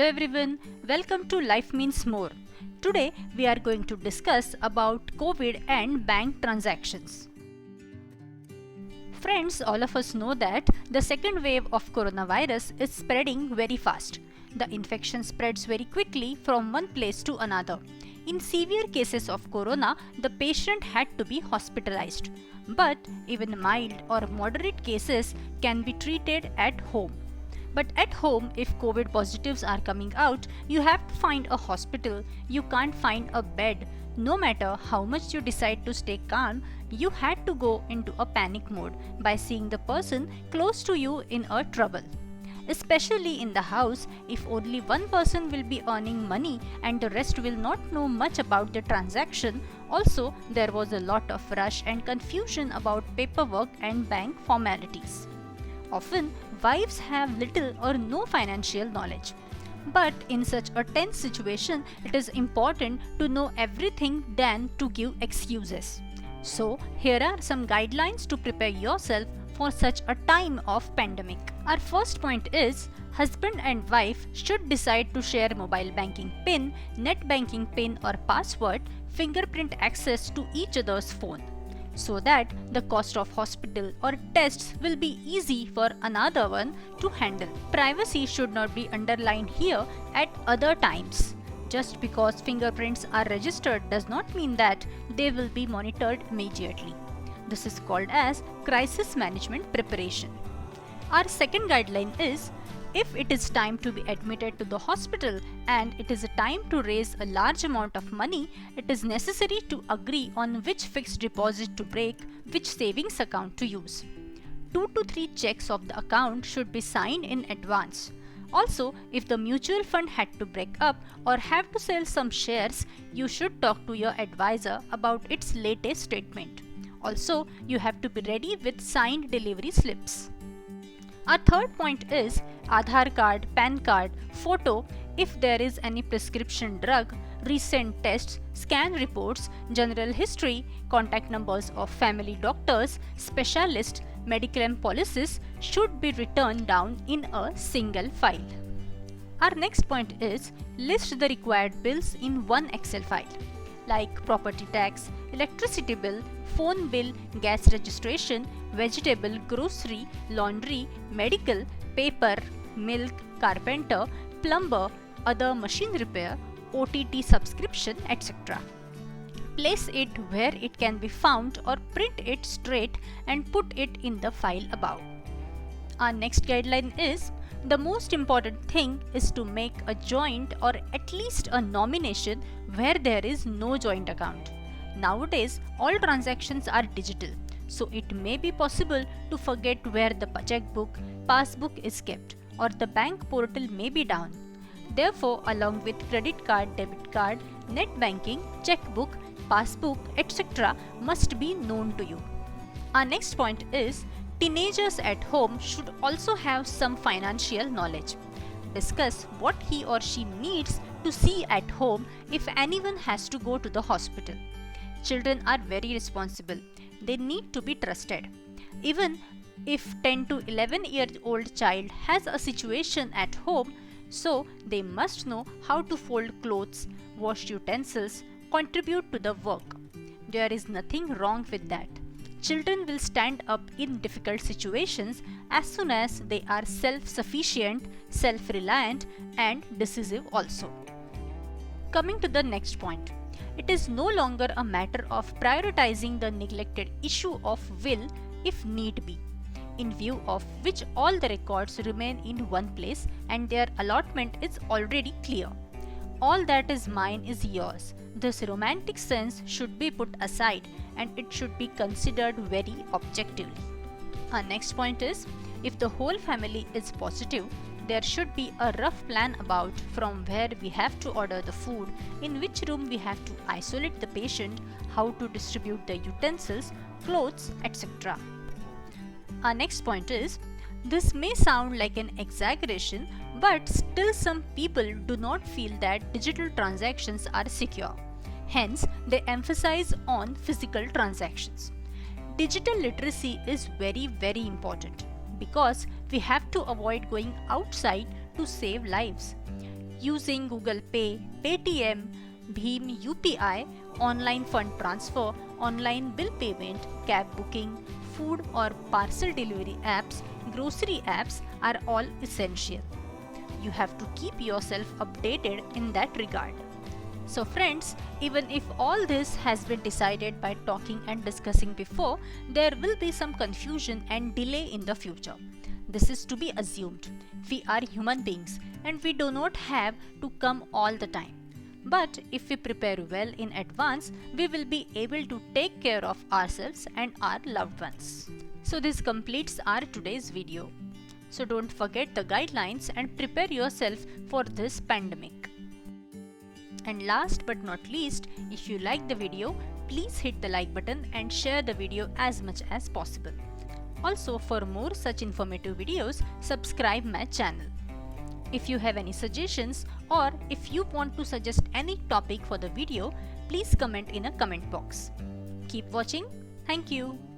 everyone, welcome to Life Means More. Today we are going to discuss about COVID and bank transactions. Friends, all of us know that the second wave of coronavirus is spreading very fast. The infection spreads very quickly from one place to another. In severe cases of corona, the patient had to be hospitalized. But even mild or moderate cases can be treated at home. But at home, if COVID positives are coming out, you have to find a hospital, you can't find a bed. No matter how much you decide to stay calm, you had to go into a panic mode by seeing the person close to you in a trouble. Especially in the house, if only one person will be earning money and the rest will not know much about the transaction. Also, there was a lot of rush and confusion about paperwork and bank formalities. Often, wives have little or no financial knowledge. But in such a tense situation, it is important to know everything than to give excuses. So, here are some guidelines to prepare yourself for such a time of pandemic. Our first point is, husband and wife should decide to share mobile banking PIN, net banking PIN or password, fingerprint access to each other's phone, so that the cost of hospital or tests will be easy for another one to handle. Privacy should not be underlined here at other times. Just because fingerprints are registered does not mean that they will be monitored immediately. This is called as crisis management preparation. Our second guideline is, if it is time to be admitted to the hospital and it is a time to raise a large amount of money, it is necessary to agree on which fixed deposit to break, which savings account to use. 2 to 3 checks of the account should be signed in advance. Also, if the mutual fund had to break up or have to sell some shares, you should talk to your advisor about its latest statement. Also, you have to be ready with signed delivery slips. Our third point is Aadhaar card, PAN card, photo, if there is any prescription drug, recent tests, scan reports, general history, contact numbers of family doctors, specialists, medical policies should be written down in a single file. Our next point is, list the required bills in one Excel file, like property tax, electricity bill, phone bill, gas registration, vegetable, grocery, laundry, medical, paper, milk, carpenter, plumber, other machine repair, OTT subscription, etc. Place it where it can be found or print it straight and put it in the file above. Our next guideline is, the most important thing is to make a joint or at least a nomination where there is no joint account. Nowadays, all transactions are digital, so it may be possible to forget where the checkbook, passbook is kept, or the bank portal may be down. Therefore, along with credit card, debit card, net banking, checkbook, passbook, etc. must be known to you. Our next point is, teenagers at home should also have some financial knowledge. Discuss what he or she needs to see at home if anyone has to go to the hospital. Children are very responsible. They need to be trusted. Even if 10 to 11-year-old child has a situation at home, so they must know how to fold clothes, wash utensils, contribute to the work. There is nothing wrong with that. Children will stand up in difficult situations as soon as they are self-sufficient, self-reliant and decisive also. Coming to the next point. It is no longer a matter of prioritizing the neglected issue of will if need be, in view of which all the records remain in one place and their allotment is already clear. All that is mine is yours. This romantic sense should be put aside and it should be considered very objectively. Our next point is, if the whole family is positive, there should be a rough plan about from where we have to order the food, in which room we have to isolate the patient, how to distribute the utensils, clothes, etc. Our next point is, this may sound like an exaggeration, but still some people do not feel that digital transactions are secure. Hence, they emphasize on physical transactions. Digital literacy is very, very important because we have to avoid going outside to save lives. using Google Pay, Paytm, Bheem UPI, online fund transfer, online bill payment, cab booking, food or parcel delivery apps, grocery apps are all essential. You have to keep yourself updated in that regard. So friends, even if all this has been decided by talking and discussing before, there will be some confusion and delay in the future. This is to be assumed. We are human beings and we do not have to come all the time. But if we prepare well in advance, we will be able to take care of ourselves and our loved ones. So this completes our today's video. So don't forget the guidelines and prepare yourself for this pandemic. And last but not least, if you like the video, please hit the like button and share the video as much as possible. Also, for more such informative videos, subscribe my channel. If you have any suggestions or if you want to suggest any topic for the video, please comment in a comment box. Keep watching. Thank you.